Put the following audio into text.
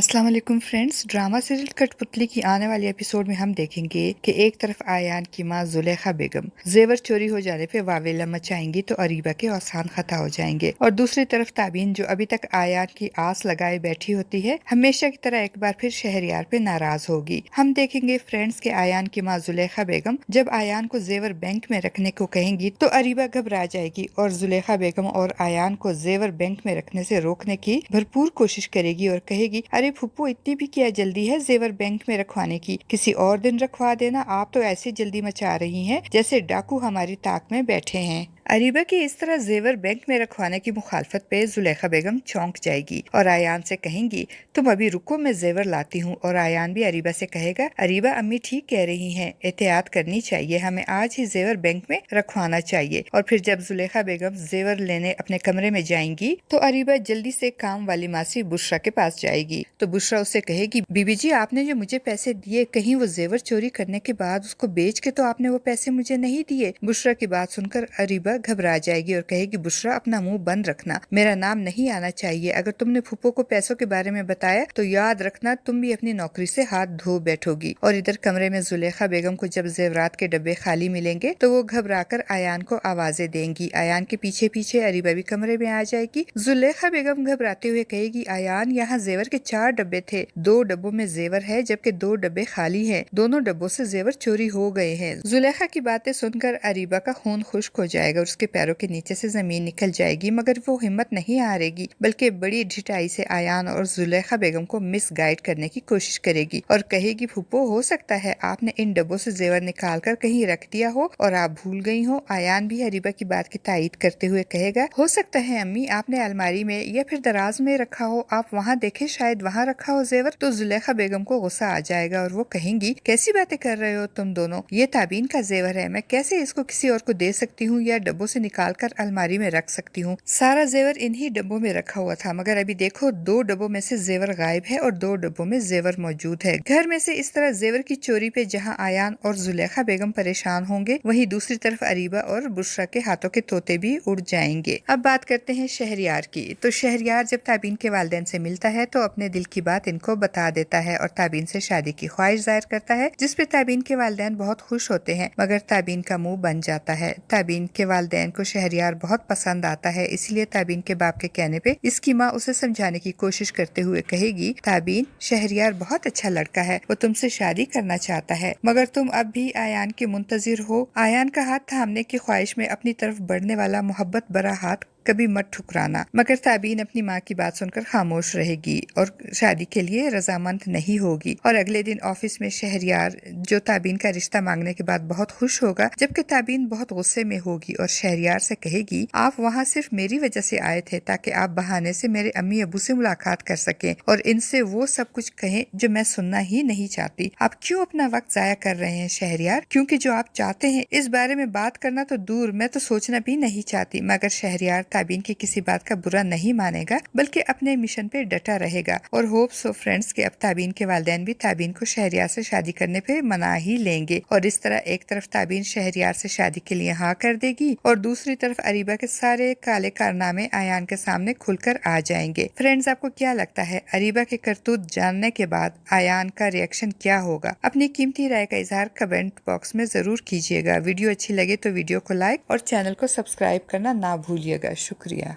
अस्सलाम वालेकुम friends. Drama serial कठपुतली की आने वाली एपिसोड में हम देखेंगे कि एक तरफ आयान की मां जुलेखा बेगम जेवर चोरी हो जाने पे वावेला मचाएंगी तो अरीबा के औसान खता हो जाएंगे, और दूसरी तरफ ताबीन जो अभी तक आयान की आस लगाए बैठी होती है, हमेशा की तरह एक बार फिर शहरयार पे नाराज होगी। हम देखेंगे फ्रेंड्स के आयान की मां जुलेखा बेगम जब आयान को जेवर बैंक में रखने को कहेंगी तो अरीबा घबरा जाएगी और जुलेखा बेगम और आयान को जेवर बैंक में रखने से रोकने की भरपूर कोशिश करेगी और कहेगी, अरे फुप्पो, इतनी भी क्या जल्दी है जेवर बैंक में रखवाने की, किसी और दिन रखवा देना। आप तो ऐसी जल्दी मचा रही हैं जैसे डाकू हमारी ताक में बैठे हैं। अरीबा की इस तरह जेवर बैंक में रखवाने की मुखालफत पे जुलेखा बेगम चौंक जाएगी और आयान से कहेंगी, तुम अभी रुको, मैं जेवर लाती हूँ। और आयान भी अरीबा से कहेगा, अरीबा अम्मी ठीक कह रही हैं, एहतियात करनी चाहिए, हमें आज ही जेवर बैंक में रखवाना चाहिए। और फिर जब जुलेखा बेगम जेवर लेने अपने कमरे में जाएंगी तो अरीबा जल्दी से काम वाली मासी बुशरा के पास जाएगी। तो बुशरा उससे कहेगी, बीबी जी, आपने जो मुझे पैसे दिए, कहीं वो जेवर चोरी करने के बाद उसको बेच के तो आपने वो पैसे मुझे नहीं दिए। बुशरा की बात सुनकर अरीबा घबरा जाएगी और कहेगी, बुशरा अपना मुंह बंद रखना, मेरा नाम नहीं आना चाहिए। अगर तुमने फूफो को पैसों के बारे में बताया तो याद रखना तुम भी अपनी नौकरी से हाथ धो बैठोगी। और इधर कमरे में जुलेखा बेगम को जब जेवरात के डब्बे खाली मिलेंगे तो वो घबराकर आयान को आवाजें देंगी। आयान के पीछे पीछे अरीबा भी कमरे में आ जाएगी। जुलेखा बेगम घबराते हुए कहेगी, आयान, यहाँ जेवर के 4 डब्बे थे, 2 डब्बों में जेवर है जबकि 2 डब्बे खाली हैं। दोनों डब्बों से जेवर चोरी हो गए हैं। जुलेखा की बातें सुनकर अरीबा का खून खुश्क हो जाएगा और उसके पैरों के नीचे से जमीन निकल जाएगी, मगर वो हिम्मत नहीं हारेगी, बल्कि बड़ी ढिठाई से आयान और जुलेखा बेगम को मिस गाइड करने की कोशिश करेगी और कहेगी, फूफो, हो सकता है आपने इन डब्बों से जेवर निकाल कर कहीं रख दिया हो और आप भूल गई हो। आयान भी अरीबा की बात की तायीद करते हुए कहेगा, हो सकता है अम्मी, आपने अलमारी में या फिर दराज में रखा हो, आप वहाँ देखे, शायद वहाँ रखा हो जेवर। तो जुलेखा बेगम को गुस्सा आ जाएगा और वो कहेंगी, कैसी बातें कर रहे हो तुम दोनों, ये ताबीन का जेवर है, मैं कैसे इसको किसी और को दे सकती हूँ या डब्बों से निकाल कर अलमारी में रख सकती हूँ। सारा जेवर इन्हीं डब्बों में रखा हुआ था, मगर अभी देखो 2 डब्बों में से जेवर गायब है और 2 डब्बों में जेवर मौजूद है। घर में से इस तरह जेवर की चोरी पे जहाँ आयान और जुलेखा बेगम परेशान होंगे, वहीं दूसरी तरफ अरीबा और बुशरा के हाथों के तोते भी उड़ जाएंगे। अब बात करते हैं शहरयार की। तो शहरयार जब ताबीन के वालिदैन से मिलता है तो अपने दिल की बात इनको बता देता है और ताबीन से शादी की ख्वाहिश जाहिर करता है, जिसपे ताबीन के वालिदैन बहुत खुश होते हैं, मगर ताबीन का मुंह बन जाता है। ताबीन के वालिदैन को शहरयार बहुत पसंद आता है, इसलिए ताबीन के बाप के कहने पे इसकी माँ उसे समझाने की कोशिश करते हुए कहेगी, ताबीन, शहरयार बहुत अच्छा लड़का है, वो तुमसे शादी करना चाहता है, मगर तुम अब भी आयान की मुंतजिर हो। आयान का हाथ थामने की ख्वाहिश में अपनी तरफ बढ़ने वाला मोहब्बत भरा हाथ कभी मत ठुकराना। मगर ताबीन अपनी माँ की बात सुनकर खामोश रहेगी और शादी के लिए रजामंद नहीं होगी। और अगले दिन ऑफिस में शहरयार, जो ताबीन का रिश्ता मांगने के बाद बहुत खुश होगा, जबकि ताबीन बहुत गुस्से में होगी और शहरयार से कहेगी, आप वहाँ सिर्फ मेरी वजह से आए थे ताकि आप बहाने से मेरे अम्मी अबू से मुलाकात कर सकें और इनसे वो सब कुछ कहें जो मैं सुनना ही नहीं चाहती। आप क्यों अपना वक्त जाया कर रहे हैं शहरयार? क्योंकि जो आप चाहते हैं इस बारे में बात करना तो दूर, मैं तो सोचना भी नहीं चाहती। मगर शहरयार ताबीन की किसी बात का बुरा नहीं मानेगा, बल्कि अपने मिशन पे डटा रहेगा। और होप सो फ्रेंड्स के अब ताबीन के वालिदैन भी ताबीन को शहरयार से शादी करने पे मना ही लेंगे। और इस तरह एक तरफ ताबीन शहरयार से शादी के लिए हाँ कर देगी और दूसरी तरफ अरीबा के सारे काले कारनामे आयान के सामने खुलकर आ जाएंगे। फ्रेंड्स, आपको क्या लगता है, अरीबा के करतूत जानने के बाद आयान का रिएक्शन क्या होगा? अपनी कीमती राय का इजहार कमेंट बॉक्स में जरूर कीजिएगा। वीडियो अच्छी लगे तो वीडियो को लाइक और चैनल को सब्सक्राइब करना ना भूलिएगा। शुक्रिया।